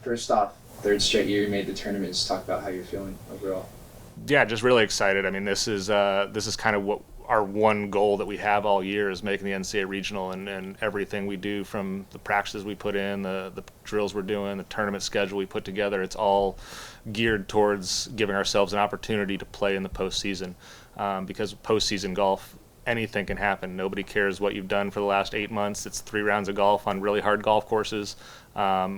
First off, third straight year you made the tournament. Just talk about how you're feeling overall. Yeah, just really excited. I mean, this is kind of what our one goal that we have all year is making the NCAA regional, and everything we do from the practices we put in, the drills we're doing, the tournament schedule we put together. It's all geared towards giving ourselves an opportunity to play in the postseason, because postseason golf, anything can happen. Nobody cares what you've done for the last 8 months. It's 3 rounds of golf on really hard golf courses,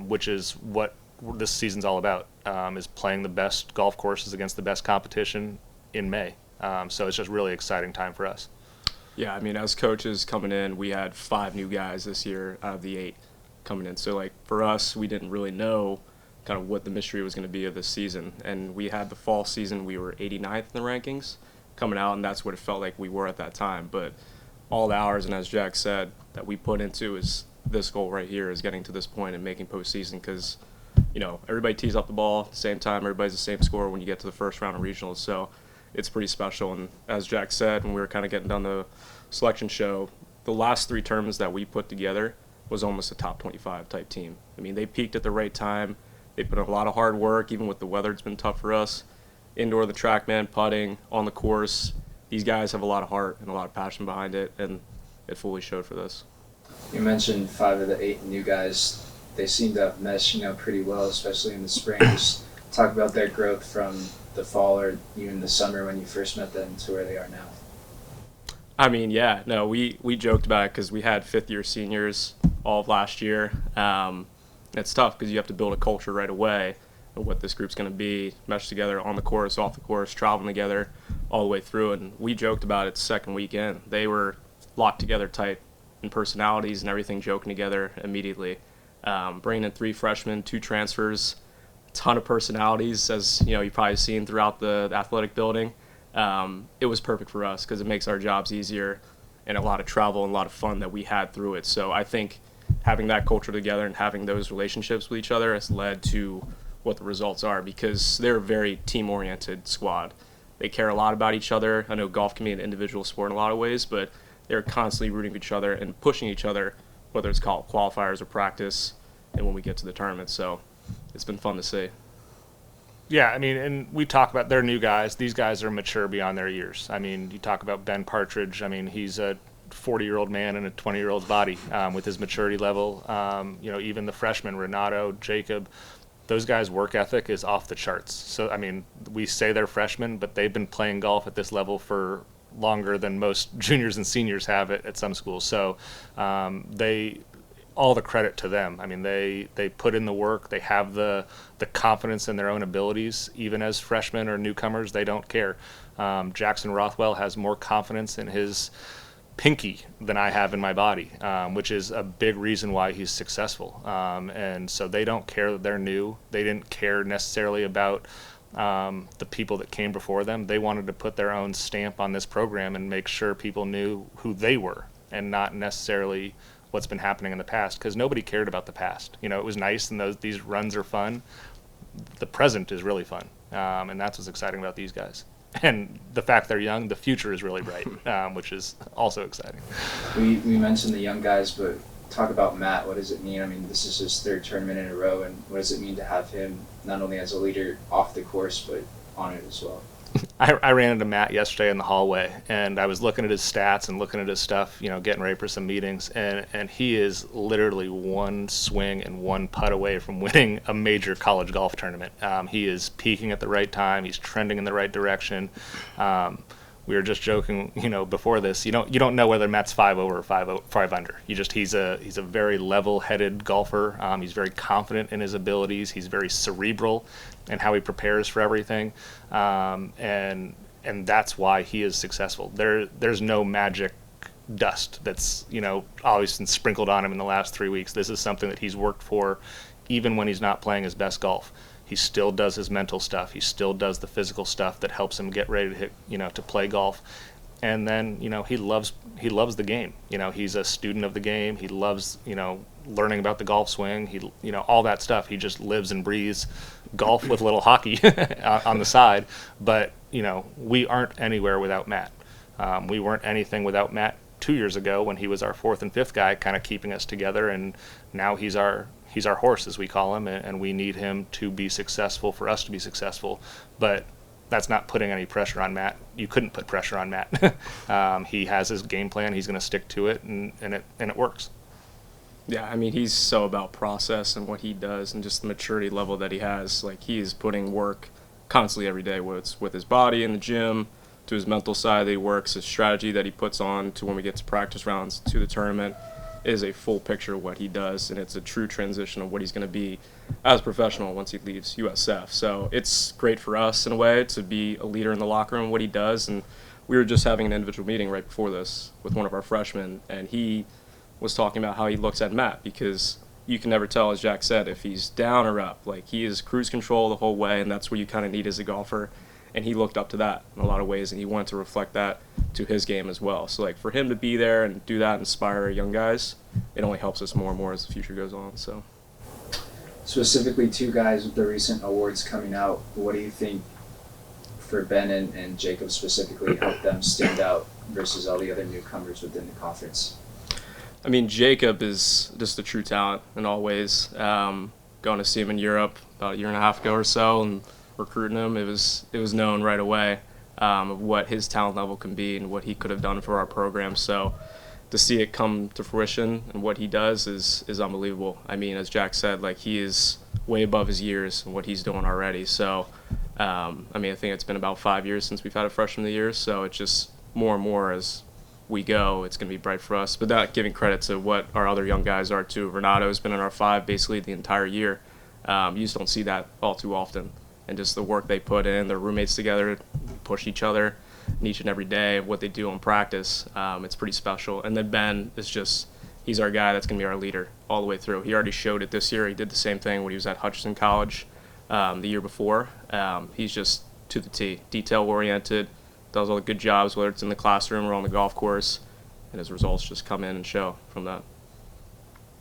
which is what this season's all about, is playing the best golf courses against the best competition in May. So it's just really exciting time for us. Yeah, I mean, as coaches coming in, we had 5 new guys this year out of the 8 coming in. So, like, for us, we didn't really know kind of what the mystery was going to be of this season. And we had the fall season, we were 89th in the rankings coming out, and that's what it felt like we were at that time. But all the hours, and as Jack said, that we put into is this goal right here, is getting to this point and making postseason, because, you know, everybody tees up the ball at the same time, everybody's the same score when you get to the first round of regionals. So it's pretty special. And as Jack said, when we were kind of getting done the selection show, the last 3 tournaments that we put together was almost a top 25 type team. I mean, they peaked at the right time. They put in a lot of hard work, even with the weather. It's been tough for us. Indoor, the TrackMan, putting, on the course. These guys have a lot of heart and a lot of passion behind it, and it fully showed for this. You mentioned 5 of the 8 new guys. They seem to have meshed, pretty well, especially in the spring. Just talk about their growth from the fall or even the summer when you first met them to where they are now. I mean, yeah, no, we joked about it because we had 5th-year seniors all of last year. It's tough because you have to build a culture right away of what this group's going to be, mesh together on the course, off the course, traveling together all the way through. And we joked about it second weekend. They were locked together tight in personalities and everything, joking together immediately. Bringing in 3 freshmen, 2 transfers, a ton of personalities, as you've probably seen throughout the athletic building. It was perfect for us because it makes our jobs easier, and a lot of travel and a lot of fun that we had through it. So I think having that culture together and having those relationships with each other has led to what the results are, because they're a very team-oriented squad. They care a lot about each other. I know golf can be an individual sport in a lot of ways, but they're constantly rooting for each other and pushing each other, whether it's called qualifiers or practice, and when we get to the tournament. So it's been fun to see. Yeah, I mean, and we talk about they're new guys. These guys are mature beyond their years. I mean, you talk about Ben Partridge. I mean, he's a 40-year-old man in a 20-year-old's body, with his maturity level. Even the freshmen, Renato, Jacob, those guys' work ethic is off the charts. So, I mean, we say they're freshmen, but they've been playing golf at this level for longer than most juniors and seniors have it at some schools. So all the credit to them. I mean, they put in the work. They have the confidence in their own abilities. Even as freshmen or newcomers, they don't care. Jackson Rothwell has more confidence in his pinky than I have in my body, which is a big reason why he's successful. And so they don't care that they're new. They didn't care necessarily about the people that came before them. They wanted to put their own stamp on this program and make sure people knew who they were, and not necessarily what's been happening in the past, because nobody cared about the past. It was nice, and these runs are fun. The present is really fun, and that's what's exciting about these guys. And the fact they're young, the future is really bright, which is also exciting. We mentioned the young guys, but talk about Matt. What does it mean? I mean, this is his 3rd tournament in a row, and what does it mean to have him not only as a leader off the course, but on it as well? I ran into Matt yesterday in the hallway, and I was looking at his stats and looking at his stuff, getting ready for some meetings, and he is literally one swing and one putt away from winning a major college golf tournament. He is peaking at the right time. He's trending in the right direction. We were just joking, before this. You don't know whether Matt's 5 over or 5 under. He's a very level-headed golfer. He's very confident in his abilities. He's very cerebral in how he prepares for everything, and that's why he is successful. There's no magic dust that's always been sprinkled on him in the last 3 weeks. This is something that he's worked for, even when he's not playing his best golf. He still does his mental stuff. He still does the physical stuff that helps him get ready to hit, to play golf. And then, he loves the game. He's a student of the game. He loves, learning about the golf swing. He, all that stuff. He just lives and breathes golf with a little hockey on the side. But, we aren't anywhere without Matt. We weren't anything without Matt 2 years ago when he was our 4th and 5th guy, kind of keeping us together. And now he's our he's our horse, as we call him, and we need him to be successful for us to be successful. But that's not putting any pressure on Matt. You couldn't put pressure on Matt. He has his game plan. He's going to stick to it, and it works. Yeah, I mean, he's so about process and what he does and just the maturity level that he has. Like, he is putting work constantly every day, whether it's with his body in the gym, to his mental side that he works, his strategy that he puts on to when we get to practice rounds to the tournament is a full picture of what he does, and it's a true transition of what he's going to be as a professional once he leaves USF. So it's great for us in a way to be a leader in the locker room, what he does. And we were just having an individual meeting right before this with one of our freshmen, and he was talking about how he looks at Matt, because you can never tell, as Jack said, if he's down or up. Like, he is cruise control the whole way, and that's what you kind of need as a golfer. And he looked up to that in a lot of ways, and he wanted to reflect that to his game as well. So, like, for him to be there and do that, inspire young guys, it only helps us more and more as the future goes on. So, specifically, two guys with the recent awards coming out, what do you think for Ben and Jacob specifically helped them stand out versus all the other newcomers within the conference? I mean, Jacob is just a true talent in all ways. Going to see him in Europe about a year and a half ago or so, and recruiting him, it was known right away of what his talent level can be and what he could have done for our program. So to see it come to fruition and what he does is unbelievable. I mean, as Jack said, like, he is way above his years and what he's doing already. So I mean, I think it's been about 5 years since we've had a freshman of the year, so it's just more and more as we go, it's going to be bright for us. But not giving credit to what our other young guys are too. Renato's been in our 5 basically the entire year. You just don't see that all too often. And just the work they put in, their roommates together, push each other each and every day, what they do in practice, it's pretty special. And then Ben is just, he's our guy that's going to be our leader all the way through. He already showed it this year. He did the same thing when he was at Hutchinson College the year before. He's just to the T, detail-oriented, does all the good jobs, whether it's in the classroom or on the golf course, and his results just come in and show from that.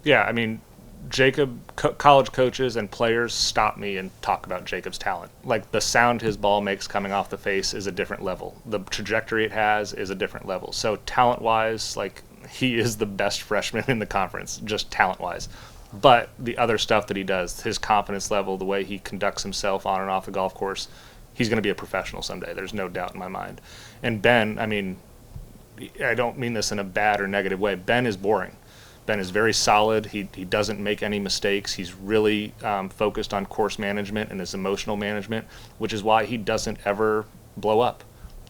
Yeah, I mean, Jacob, college coaches and players stop me and talk about Jacob's talent. Like, the sound his ball makes coming off the face is a different level. The trajectory it has is a different level. So talent-wise, like, he is the best freshman in the conference, just talent-wise. But the other stuff that he does, his confidence level, the way he conducts himself on and off the golf course, he's going to be a professional someday. There's no doubt in my mind. And Ben, I mean, I don't mean this in a bad or negative way. Ben is boring. Ben is very solid. He doesn't make any mistakes. He's really focused on course management and his emotional management, which is why he doesn't ever blow up.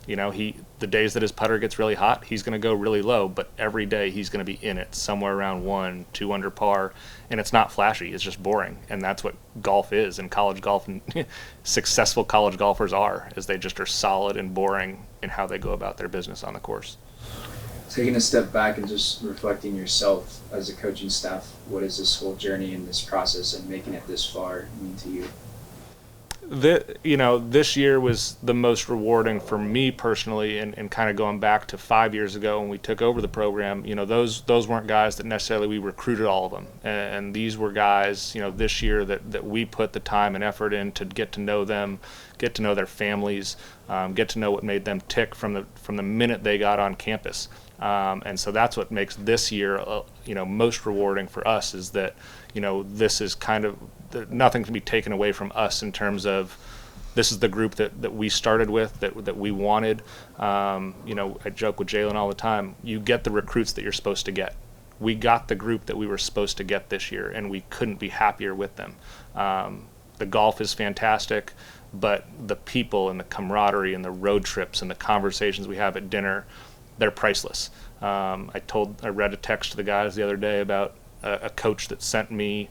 You know, the days that his putter gets really hot, he's going to go really low, but every day he's going to be in it, somewhere around 1, 2 under par, and it's not flashy. It's just boring, and that's what golf is, and college golf and successful college golfers are, is they just are solid and boring in how they go about their business on the course. Taking a step back and just reflecting yourself as a coaching staff, what is this whole journey and this process and making it this far mean to you? This year was the most rewarding for me personally, and kind of going back to 5 years ago when we took over the program. You know, those weren't guys that necessarily we recruited all of them, and these were guys, you know, this year that we put the time and effort in to get to know them, get to know their families, get to know what made them tick from the minute they got on campus. And so that's what makes this year, most rewarding for us, is that, this is kind of, nothing can be taken away from us in terms of this is the group that we started with, that we wanted. I joke with Jalen all the time, you get the recruits that you're supposed to get. We got the group that we were supposed to get this year, and we couldn't be happier with them. The golf is fantastic, but the people and the camaraderie and the road trips and the conversations we have at dinner, they're priceless. I read a text to the guys the other day about a coach that sent me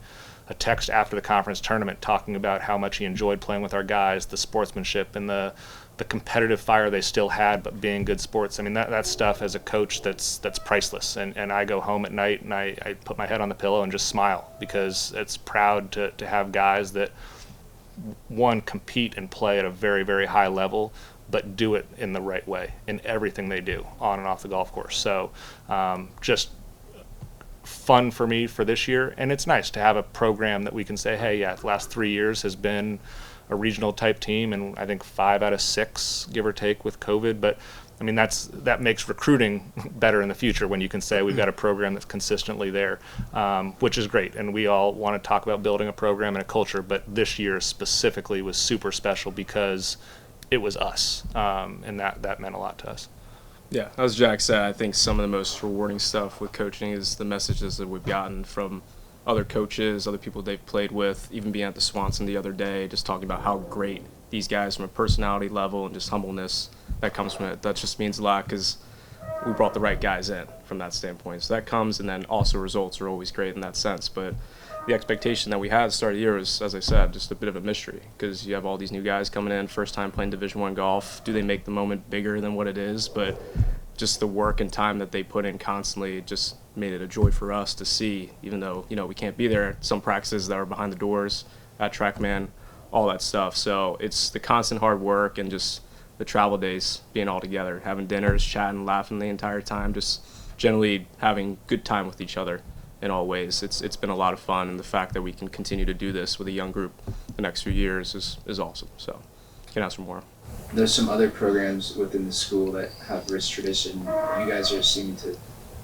a text after the conference tournament talking about how much he enjoyed playing with our guys, the sportsmanship and the competitive fire they still had, but being good sports. I mean, that stuff as a coach, that's priceless. And I go home at night and I put my head on the pillow and just smile, because it's proud to have guys that, one, compete and play at a very, very high level, but do it in the right way in everything they do on and off the golf course. So just fun for me for this year, and it's nice to have a program that we can say, hey, yeah, the last 3 years has been a regional type team, and I think 5 out of 6, give or take, with COVID, but I mean, that makes recruiting better in the future when you can say we've got a program that's consistently there, which is great. And we all want to talk about building a program and a culture, but this year specifically was super special because it was us, and that meant a lot to us. Yeah, as Jack said, I think some of the most rewarding stuff with coaching is the messages that we've gotten from other coaches, other people they've played with, even being at the Swanson the other day, just talking about how great these guys from a personality level and just humbleness that comes from it. That just means a lot because we brought the right guys in from that standpoint. So that comes, and then also results are always great in that sense. But the expectation that we had at the start of the year was, as I said, just a bit of a mystery because you have all these new guys coming in, first time playing Division I golf. Do they make the moment bigger than what it is? But just the work and time that they put in constantly just made it a joy for us to see, even though, we can't be there. Some practices that are behind the doors at TrackMan, all that stuff. So it's the constant hard work and just the travel days being all together, having dinners, chatting, laughing the entire time, just generally having good time with each other in all ways. It's been a lot of fun, and the fact that we can continue to do this with a young group the next few years is awesome. So can't ask for more. There's some other programs within the school that have rich tradition. You guys are seeming to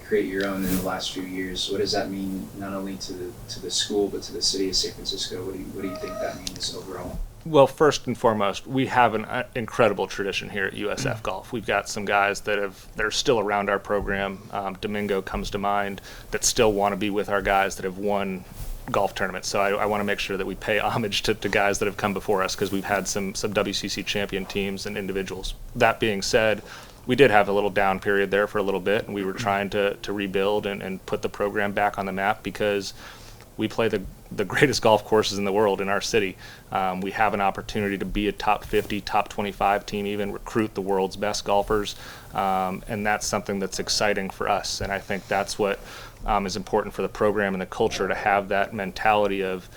create your own in the last few years. What does that mean not only to the school but to the city of San Francisco? What do you think that means overall? Well, first and foremost, we have an incredible tradition here at USF Golf. We've got some guys that are still around our program. Domingo comes to mind, that still want to be with our guys that have won golf tournaments. So I want to make sure that we pay homage to guys that have come before us because we've had some WCC champion teams and individuals. That being said, we did have a little down period there for a little bit, and we were trying to rebuild and put the program back on the map because we play the greatest golf courses in the world in our city. We have an opportunity to be a top 50, top 25 team, even recruit the world's best golfers, and that's something that's exciting for us. And I think that's what is important for the program and the culture, to have that mentality of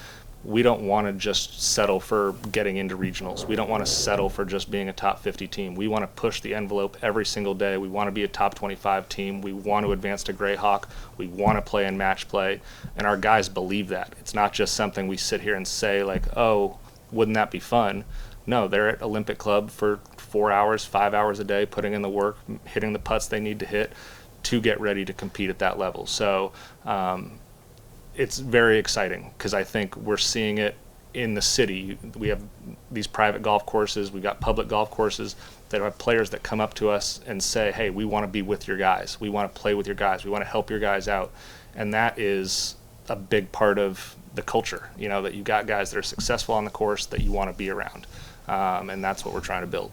we don't want to just settle for getting into regionals. We don't want to settle for just being a top 50 team. We want to push the envelope every single day. We want to be a top 25 team. We want to advance to Greyhawk. We want to play in match play. And our guys believe that. It's not just something we sit here and say like, oh, wouldn't that be fun? No, they're at Olympic Club for 4 hours, 5 hours a day, putting in the work, hitting the putts they need to hit to get ready to compete at that level. So it's very exciting because I think we're seeing it in the city. We have these private golf courses. We've got public golf courses that have players that come up to us and say, hey, we want to be with your guys. We want to play with your guys. We want to help your guys out. And that is a big part of the culture, that you've got guys that are successful on the course that you want to be around. And that's what we're trying to build.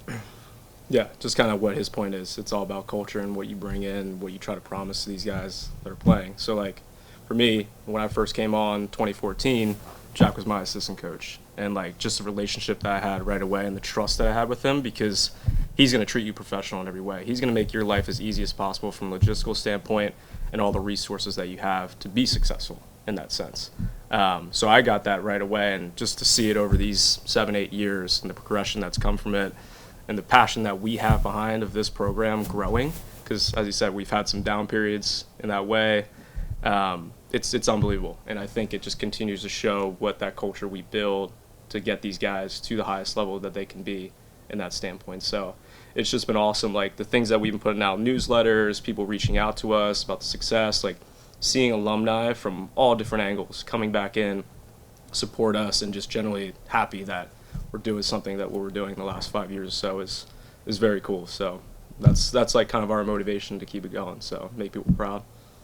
Yeah, just kind of what his point is. It's all about culture and what you bring in, what you try to promise to these guys that are playing. So, like, for me, when I first came on 2014, Jack was my assistant coach. And, like, just the relationship that I had right away and the trust that I had with him, because he's going to treat you professional in every way. He's going to make your life as easy as possible from a logistical standpoint and all the resources that you have to be successful in that sense. So I got that right away, and just to see it over these 7-8 years and the progression that's come from it and the passion that we have behind of this program growing, because, as you said, we've had some down periods in that way. It's unbelievable, and I think it just continues to show what that culture we build to get these guys to the highest level that they can be in that standpoint. So it's just been awesome, like the things that we've been putting out, newsletters, people reaching out to us about the success, like seeing alumni from all different angles coming back in, support us, and just generally happy that we're doing something that what we're doing in the last 5 years or so is very cool. So that's like kind of our motivation to keep it going, so make people proud.